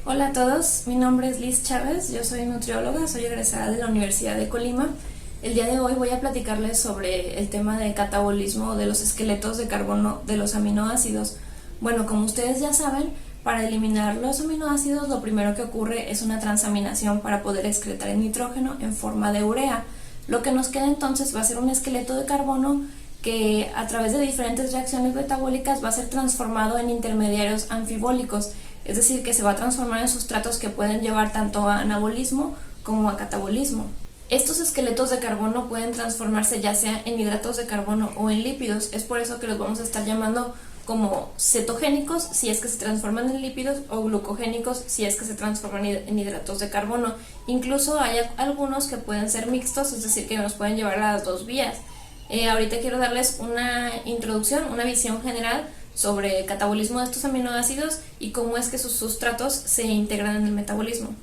Hola a todos, mi nombre es Liz Chávez, yo soy nutrióloga, soy egresada de la Universidad de Colima. El día de hoy voy a platicarles sobre el tema de catabolismo de los esqueletos de carbono de los aminoácidos. Bueno, como ustedes ya saben, para eliminar los aminoácidos lo primero que ocurre es una transaminación para poder excretar el nitrógeno en forma de urea. Lo que nos queda entonces va a ser un esqueleto de carbono que a través de diferentes reacciones metabólicas va a ser transformado en intermediarios anfibólicos, es decir, que se va a transformar en sustratos que pueden llevar tanto a anabolismo como a catabolismo. Estos esqueletos de carbono pueden transformarse ya sea en hidratos de carbono o en lípidos, es por eso que los vamos a estar llamando como cetogénicos si es que se transforman en lípidos o glucogénicos si es que se transforman en hidratos de carbono. Incluso hay algunos que pueden ser mixtos, es decir, que nos pueden llevar a las dos vías. Ahorita quiero darles una introducción, una visión general sobre el catabolismo de estos aminoácidos y cómo es que sus sustratos se integran en el metabolismo.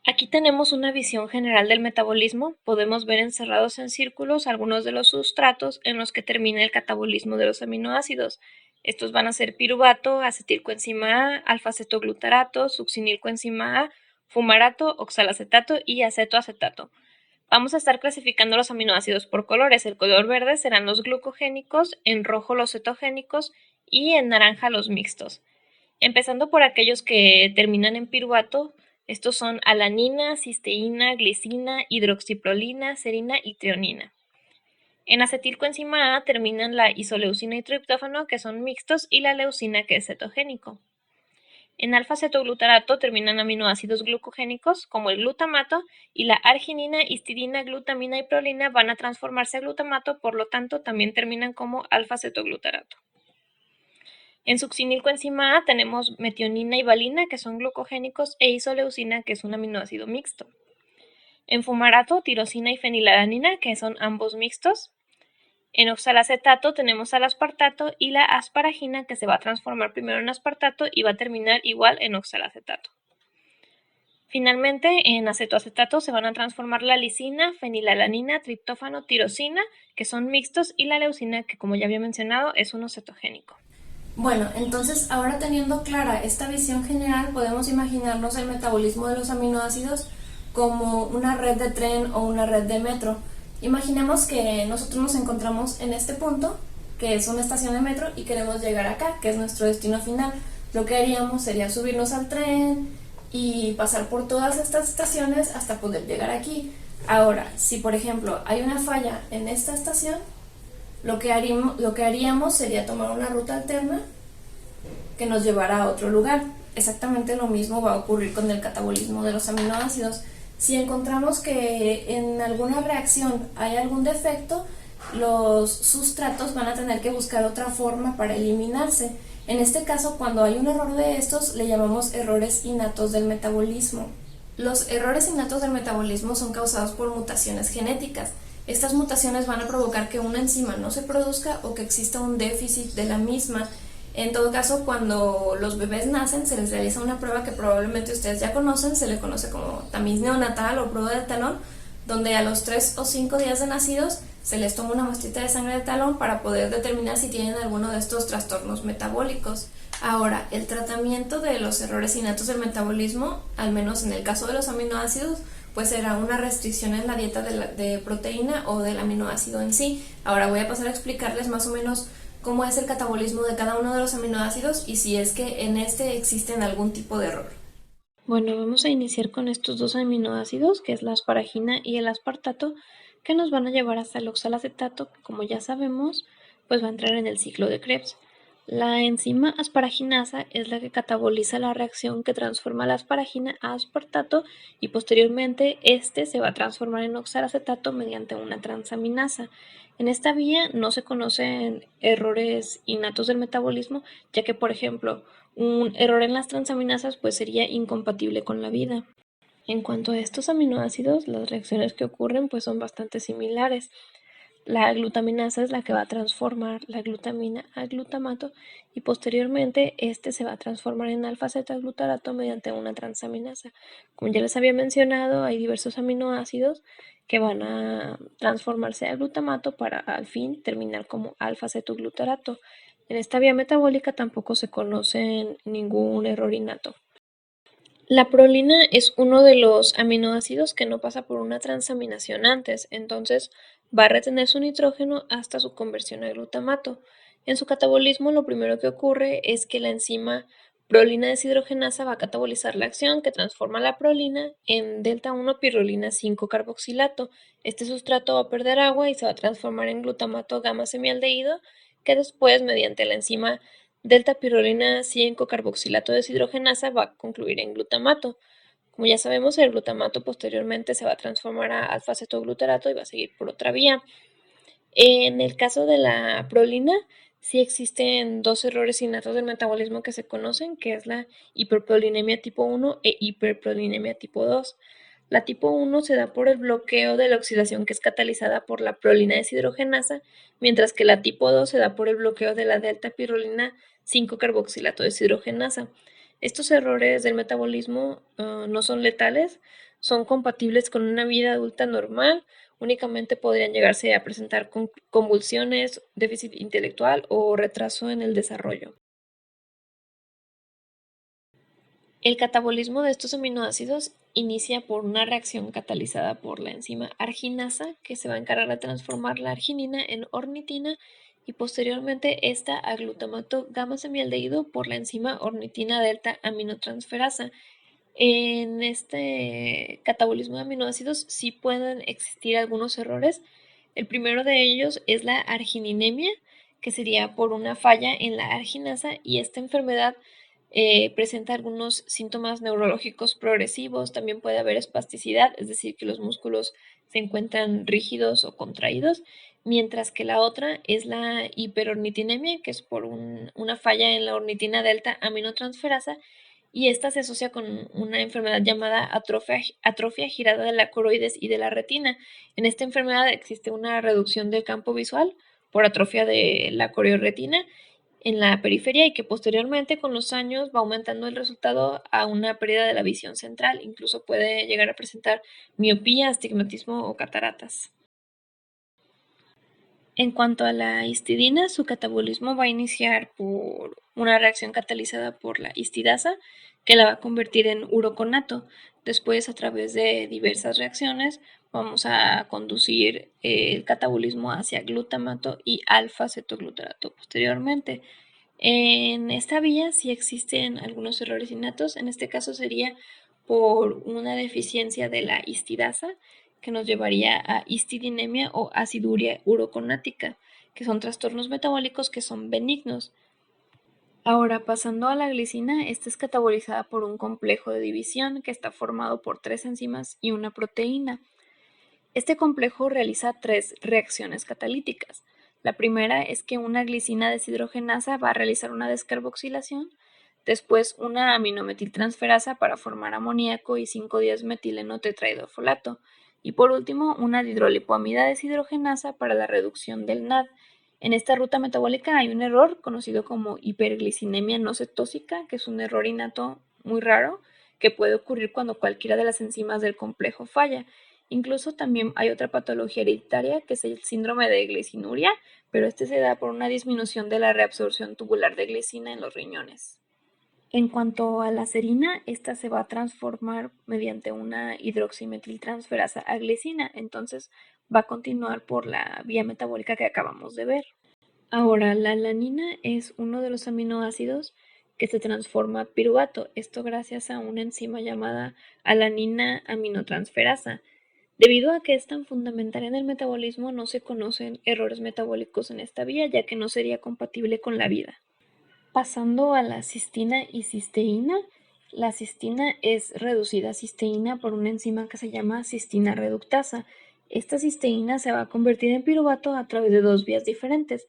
Aquí tenemos una visión general del metabolismo. Podemos ver encerrados en círculos algunos de los sustratos en los que termina el catabolismo de los aminoácidos. Estos van a ser piruvato, acetilcoenzima A, alfa-cetoglutarato, succinilcoenzima A, fumarato, oxalacetato y acetoacetato. Vamos a estar clasificando los aminoácidos por colores. El color verde serán los glucogénicos, en rojo los cetogénicos y en naranja los mixtos. Empezando por aquellos que terminan en piruvato, estos son alanina, cisteína, glicina, hidroxiprolina, serina y treonina. En acetilcoenzima A terminan la isoleucina y triptófano, que son mixtos, y la leucina, que es cetogénico. En alfa-cetoglutarato terminan aminoácidos glucogénicos, como el glutamato, y la arginina, histidina, glutamina y prolina van a transformarse a glutamato, por lo tanto también terminan como alfa-cetoglutarato. En succinilcoenzima A tenemos metionina y valina, que son glucogénicos, e isoleucina, que es un aminoácido mixto. En fumarato, tirosina y fenilalanina, que son ambos mixtos. En oxalacetato tenemos al aspartato y la asparagina, que se va a transformar primero en aspartato y va a terminar igual en oxalacetato. Finalmente, en acetoacetato se van a transformar la lisina, fenilalanina, triptófano, tirosina, que son mixtos, y la leucina, que como ya había mencionado, es uno cetogénico. Bueno, entonces ahora teniendo clara esta visión general, podemos imaginarnos el metabolismo de los aminoácidos como una red de tren o una red de metro. Imaginemos que nosotros nos encontramos en este punto, que es una estación de metro, y queremos llegar acá, que es nuestro destino final. Lo que haríamos sería subirnos al tren y pasar por todas estas estaciones hasta poder llegar aquí. Ahora, si por ejemplo hay una falla en esta estación, lo que haríamos sería tomar una ruta alterna que nos llevará a otro lugar. Exactamente lo mismo va a ocurrir con el catabolismo de los aminoácidos. Si encontramos que en alguna reacción hay algún defecto, los sustratos van a tener que buscar otra forma para eliminarse. En este caso, cuando hay un error de estos, le llamamos errores innatos del metabolismo. Los errores innatos del metabolismo son causados por mutaciones genéticas. Estas mutaciones van a provocar que una enzima no se produzca o que exista un déficit de la misma. En todo caso, cuando los bebés nacen, se les realiza una prueba que probablemente ustedes ya conocen, se le conoce como tamiz neonatal o prueba de talón, donde a los 3 o 5 días de nacidos se les toma una muestrita de sangre de talón para poder determinar si tienen alguno de estos trastornos metabólicos. Ahora, el tratamiento de los errores innatos del metabolismo, al menos en el caso de los aminoácidos, pues será una restricción en la dieta de proteína o del aminoácido en sí. Ahora voy a pasar a explicarles más o menos cómo es el catabolismo de cada uno de los aminoácidos y si es que en este existen algún tipo de error. Bueno, vamos a iniciar con estos dos aminoácidos, que es la asparagina y el aspartato, que nos van a llevar hasta el oxalacetato, que como ya sabemos, pues va a entrar en el ciclo de Krebs. La enzima asparaginasa es la que cataboliza la reacción que transforma la asparagina a aspartato y posteriormente este se va a transformar en oxalacetato mediante una transaminasa. En esta vía no se conocen errores innatos del metabolismo, ya que, por ejemplo, un error en las transaminasas pues sería incompatible con la vida. En cuanto a estos aminoácidos, las reacciones que ocurren pues son bastante similares. La glutaminasa es la que va a transformar la glutamina a glutamato y posteriormente este se va a transformar en alfa-cetoglutarato mediante una transaminasa. Como ya les había mencionado, hay diversos aminoácidos que van a transformarse a glutamato para al fin terminar como alfa-cetoglutarato. En esta vía metabólica tampoco se conoce ningún error innato. La prolina es uno de los aminoácidos que no pasa por una transaminación antes, entonces va a retener su nitrógeno hasta su conversión a glutamato. En su catabolismo lo primero que ocurre es que la enzima prolina deshidrogenasa va a catabolizar la acción que transforma la prolina en delta 1 pirrolina 5 carboxilato. Este sustrato va a perder agua y se va a transformar en glutamato gamma semialdehído, que después mediante la enzima delta pirrolina 5 carboxilato deshidrogenasa va a concluir en glutamato. Como ya sabemos, el glutamato posteriormente se va a transformar a alfa-cetoglutarato y va a seguir por otra vía. En el caso de la prolina, sí existen dos errores innatos del metabolismo que se conocen, que es la hiperprolinemia tipo 1 e hiperprolinemia tipo 2. La tipo 1 se da por el bloqueo de la oxidación que es catalizada por la prolina deshidrogenasa, mientras que la tipo 2 se da por el bloqueo de la delta pirrolina 5-carboxilato deshidrogenasa. Estos errores del metabolismo no son letales, son compatibles con una vida adulta normal. Únicamente podrían llegarse a presentar convulsiones, déficit intelectual o retraso en el desarrollo. El catabolismo de estos aminoácidos inicia por una reacción catalizada por la enzima arginasa, que se va a encargar de transformar la arginina en ornitina, y posteriormente esta a glutamato gamma semialdehído por la enzima ornitina delta aminotransferasa. En este catabolismo de aminoácidos sí pueden existir algunos errores. El primero de ellos es la argininemia, que sería por una falla en la arginasa, y esta enfermedad presenta algunos síntomas neurológicos progresivos. También puede haber espasticidad, es decir, que los músculos se encuentran rígidos o contraídos, mientras que la otra es la hiperornitinemia, que es por una falla en la ornitina delta aminotransferasa, y esta se asocia con una enfermedad llamada atrofia girada de la coroides y de la retina. En esta enfermedad existe una reducción del campo visual por atrofia de la corioretina en la periferia, y que posteriormente con los años va aumentando el resultado a una pérdida de la visión central. Incluso puede llegar a presentar miopía, astigmatismo o cataratas. En cuanto a la histidina, su catabolismo va a iniciar por una reacción catalizada por la histidasa, que la va a convertir en uroconato. Después, a través de diversas reacciones, vamos a conducir el catabolismo hacia glutamato y alfa-cetoglutarato posteriormente. En esta vía sí existen algunos errores innatos. En este caso sería por una deficiencia de la histidasa, que nos llevaría a histidinemia o aciduria uroconática, que son trastornos metabólicos que son benignos. Ahora, pasando a la glicina, esta es catabolizada por un complejo de división que está formado por 3 enzimas y una proteína. Este complejo realiza 3 reacciones catalíticas. La primera es que una glicina deshidrogenasa va a realizar una descarboxilación, después una aminometiltransferasa para formar amoníaco y 5,10-metileno tetrahidrofolato, y por último una dihidrolipoamida deshidrogenasa para la reducción del NAD. En esta ruta metabólica hay un error conocido como hiperglicinemia no cetósica, que es un error innato muy raro que puede ocurrir cuando cualquiera de las enzimas del complejo falla. Incluso también hay otra patología hereditaria, que es el síndrome de glicinuria, pero este se da por una disminución de la reabsorción tubular de glicina en los riñones. En cuanto a la serina, esta se va a transformar mediante una hidroximetiltransferasa a glicina, entonces va a continuar por la vía metabólica que acabamos de ver. Ahora, la alanina es uno de los aminoácidos que se transforma a piruvato, esto gracias a una enzima llamada alanina aminotransferasa. Debido a que es tan fundamental en el metabolismo, no se conocen errores metabólicos en esta vía, ya que no sería compatible con la vida. Pasando a la cistina y cisteína, la cistina es reducida a cisteína por una enzima que se llama cistina reductasa. Esta cisteína se va a convertir en piruvato a través de 2 vías diferentes.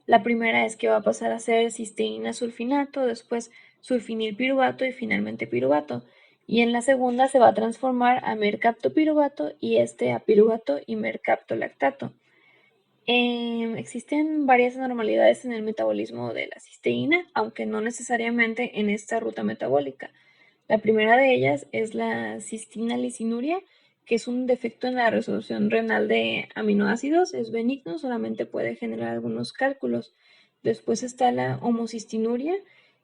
La primera es que va a pasar a ser cisteína sulfinato, después sulfinilpiruvato y finalmente piruvato. Y en la segunda se va a transformar a mercaptopiruvato y este a piruvato y mercaptolactato. Existen varias anormalidades en el metabolismo de la cisteína, aunque no necesariamente en esta ruta metabólica. La primera de ellas es la cistina-licinuria, que es un defecto en la resolución renal de aminoácidos. Es benigno, solamente puede generar algunos cálculos. Después está la homocistinuria,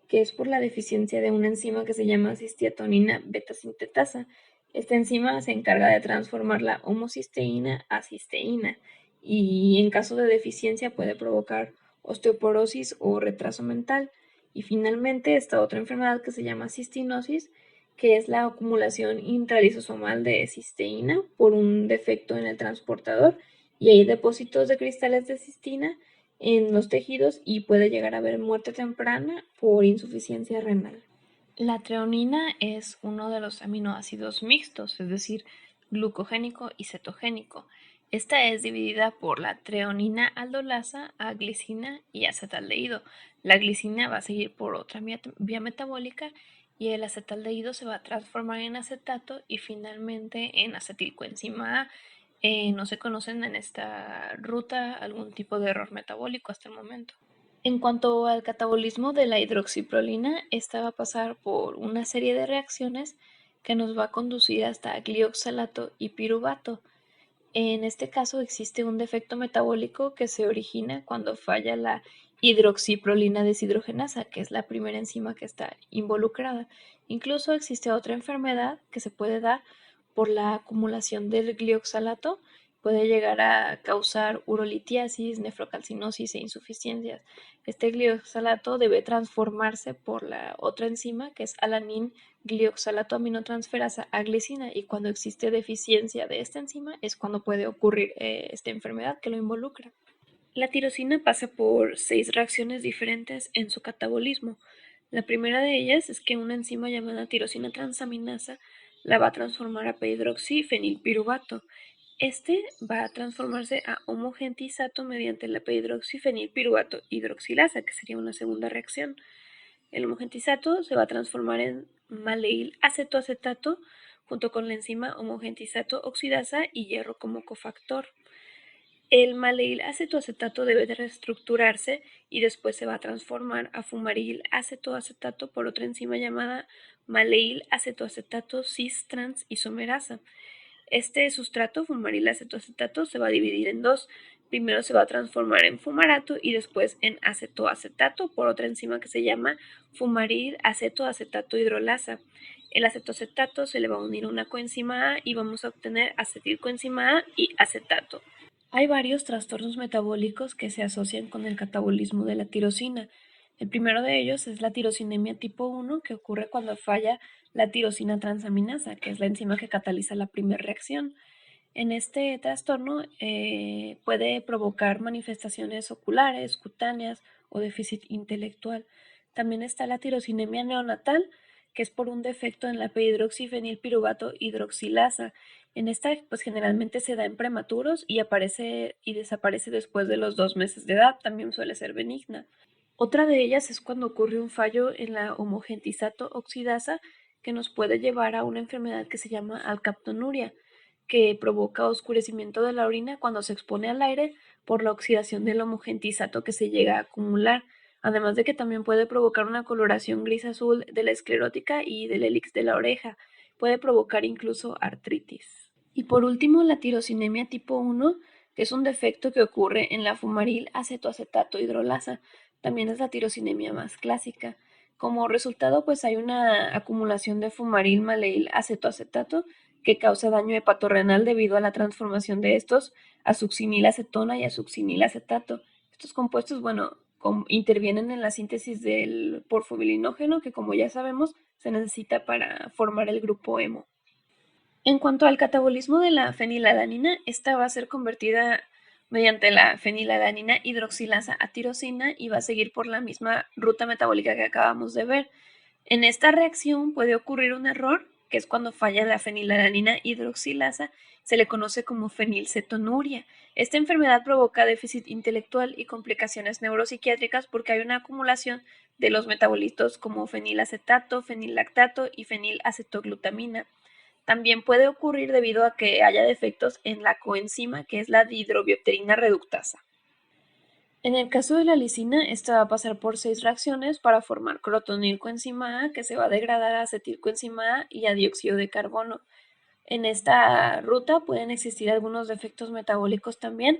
que es por la deficiencia de una enzima que se llama cisteatonina beta-sintetasa. Esta enzima se encarga de transformar la homocisteína a cisteína y en caso de deficiencia puede provocar osteoporosis o retraso mental. Y finalmente esta otra enfermedad que se llama cistinosis, que es la acumulación intralisosomal de cisteína por un defecto en el transportador y hay depósitos de cristales de cistina en los tejidos y puede llegar a haber muerte temprana por insuficiencia renal. La treonina es uno de los aminoácidos mixtos, es decir, glucogénico y cetogénico. Esta es dividida por la treonina aldolasa a glicina y acetaldehído. La glicina va a seguir por otra vía metabólica y el acetaldehído se va a transformar en acetato y finalmente en acetilcoenzima A. No se conocen en esta ruta algún tipo de error metabólico hasta el momento. En cuanto al catabolismo de la hidroxiprolina, esta va a pasar por una serie de reacciones que nos va a conducir hasta glioxalato y piruvato. En este caso existe un defecto metabólico que se origina cuando falla la hidroxiprolina deshidrogenasa, que es la primera enzima que está involucrada. Incluso existe otra enfermedad que se puede dar por la acumulación del glioxalato, puede llegar a causar urolitiasis, nefrocalcinosis e insuficiencias. Este glioxalato debe transformarse por la otra enzima que es alanin glioxalato aminotransferasa a glicina y cuando existe deficiencia de esta enzima es cuando puede ocurrir esta enfermedad que lo involucra. La tirosina pasa por 6 reacciones diferentes en su catabolismo. La primera de ellas es que una enzima llamada tirosina transaminasa la va a transformar a p-hidroxifenilpiruvato. Este va a transformarse a homogentisato mediante la p-hidroxifenilpiruvato hidroxilasa, que sería una segunda reacción. El homogentisato se va a transformar en maleil acetoacetato junto con la enzima homogentisato oxidasa y hierro como cofactor. El maleil acetoacetato debe de reestructurarse y después se va a transformar a fumaril acetoacetato por otra enzima llamada maleil acetoacetato cis trans isomerasa. Este sustrato, fumaril acetoacetato, se va a dividir en dos. Primero se va a transformar en fumarato y después en acetoacetato por otra enzima que se llama fumaril acetoacetato hidrolasa. El acetoacetato se le va a unir a una coenzima A y vamos a obtener acetilcoenzima A y acetato. Hay varios trastornos metabólicos que se asocian con el catabolismo de la tirosina. El primero de ellos es la tirosinemia tipo 1, que ocurre cuando falla la tirosina transaminasa, que es la enzima que cataliza la primera reacción. En este trastorno puede provocar manifestaciones oculares, cutáneas o déficit intelectual. También está la tirosinemia neonatal, que es por un defecto en la p-hidroxifenilpiruvato hidroxilasa. En esta, pues generalmente se da en prematuros y aparece y desaparece después de los 2 meses de edad. También suele ser benigna. Otra de ellas es cuando ocurre un fallo en la homogentisato oxidasa que nos puede llevar a una enfermedad que se llama alcaptonuria, que provoca oscurecimiento de la orina cuando se expone al aire por la oxidación del homogentisato que se llega a acumular, además de que también puede provocar una coloración gris-azul de la esclerótica y del hélix de la oreja, puede provocar incluso artritis. Y por último, la tirosinemia tipo 1, que es un defecto que ocurre en la fumaril acetoacetato hidrolasa, también es la tirosinemia más clásica. Como resultado, pues hay una acumulación de fumaril maleil acetoacetato que causa daño hepatorrenal debido a la transformación de estos a succinilacetona y a succinilacetato. Estos compuestos, bueno, intervienen en la síntesis del porfobilinógeno que, como ya sabemos, se necesita para formar el grupo hemo. En cuanto al catabolismo de la fenilalanina, esta va a ser convertida mediante la fenilalanina hidroxilasa a tirosina y va a seguir por la misma ruta metabólica que acabamos de ver. En esta reacción puede ocurrir un error, que es cuando falla la fenilalanina hidroxilasa, se le conoce como fenilcetonuria. Esta enfermedad provoca déficit intelectual y complicaciones neuropsiquiátricas porque hay una acumulación de los metabolitos como fenilacetato, fenillactato y fenilacetoglutamina. También puede ocurrir debido a que haya defectos en la coenzima que es la dihidrobiopterina reductasa. En el caso de la lisina, esta va a pasar por 6 reacciones para formar crotonilcoenzima A, que se va a degradar a acetilcoenzima A y a dióxido de carbono. En esta ruta pueden existir algunos defectos metabólicos también.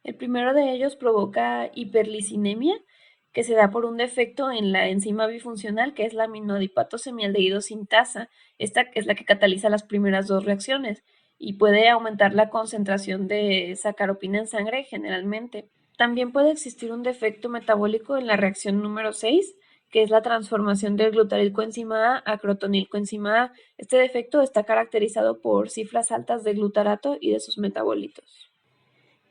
El primero de ellos provoca hiperlicinemia, que se da por un defecto en la enzima bifuncional, que es la aminoadipato semialdehído sintasa. Esta es la que cataliza las primeras dos reacciones y puede aumentar la concentración de sacaropina en sangre generalmente. También puede existir un defecto metabólico en la reacción número 6, que es la transformación del glutarilcoenzima A a crotonilcoenzima A. Este defecto está caracterizado por cifras altas de glutarato y de sus metabolitos.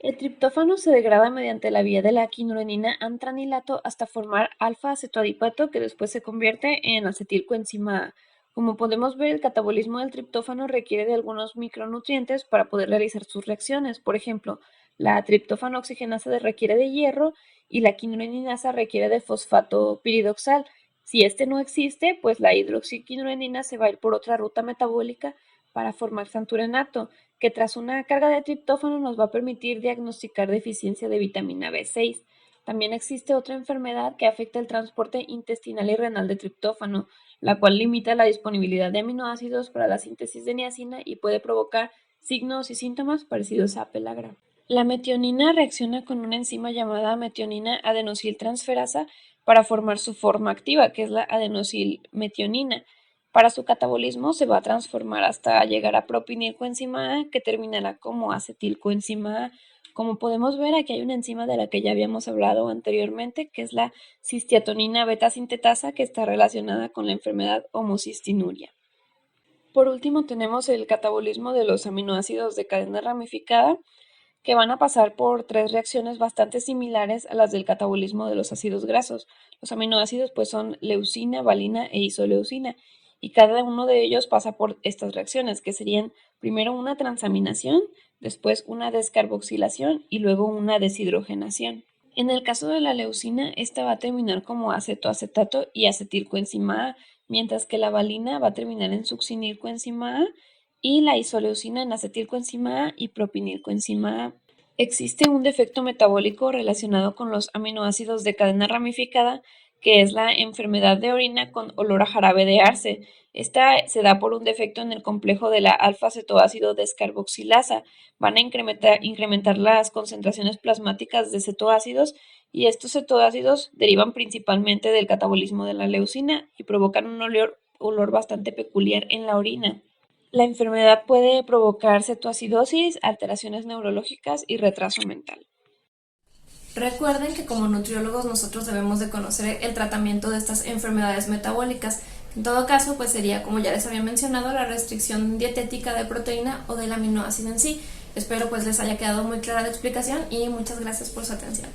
El triptófano se degrada mediante la vía de la quinurenina antranilato hasta formar alfa-acetoadipato, que después se convierte en acetilcoenzima A. Como podemos ver, el catabolismo del triptófano requiere de algunos micronutrientes para poder realizar sus reacciones. Por ejemplo, la triptófano oxigenasa requiere de hierro y la quinureninasa requiere de fosfato piridoxal. Si este no existe, pues la hidroxiquinurenina se va a ir por otra ruta metabólica para formar santurenato, que tras una carga de triptófano nos va a permitir diagnosticar deficiencia de vitamina B6. También existe otra enfermedad que afecta el transporte intestinal y renal de triptófano, la cual limita la disponibilidad de aminoácidos para la síntesis de niacina y puede provocar signos y síntomas parecidos a pelagra. La metionina reacciona con una enzima llamada metionina adenosiltransferasa para formar su forma activa, que es la adenosilmetionina. Para su catabolismo se va a transformar hasta llegar a propinilcoenzima A, que terminará como acetilcoenzima A. Como podemos ver, aquí hay una enzima de la que ya habíamos hablado anteriormente, que es la cistiatonina beta-sintetasa, que está relacionada con la enfermedad homocistinuria. Por último, tenemos el catabolismo de los aminoácidos de cadena ramificada, que van a pasar por tres reacciones bastante similares a las del catabolismo de los ácidos grasos. Los aminoácidos pues son leucina, valina e isoleucina, y cada uno de ellos pasa por estas reacciones, que serían primero una transaminación, después una descarboxilación y luego una deshidrogenación. En el caso de la leucina, esta va a terminar como acetoacetato y acetilcoenzima A, mientras que la valina va a terminar en succinilcoenzima A y la isoleucina en acetilcoenzima A y propinilcoenzima A. Existe un defecto metabólico relacionado con los aminoácidos de cadena ramificada, que es la enfermedad de orina con olor a jarabe de arce. Esta se da por un defecto en el complejo de la alfa-cetoácido descarboxilasa. Van a incrementar las concentraciones plasmáticas de cetoácidos, y estos cetoácidos derivan principalmente del catabolismo de la leucina y provocan un olor bastante peculiar en la orina. La enfermedad puede provocar cetoacidosis, alteraciones neurológicas y retraso mental. Recuerden que como nutriólogos nosotros debemos de conocer el tratamiento de estas enfermedades metabólicas. En todo caso, pues sería, como ya les había mencionado, la restricción dietética de proteína o del aminoácido en sí. Espero pues les haya quedado muy clara la explicación y muchas gracias por su atención.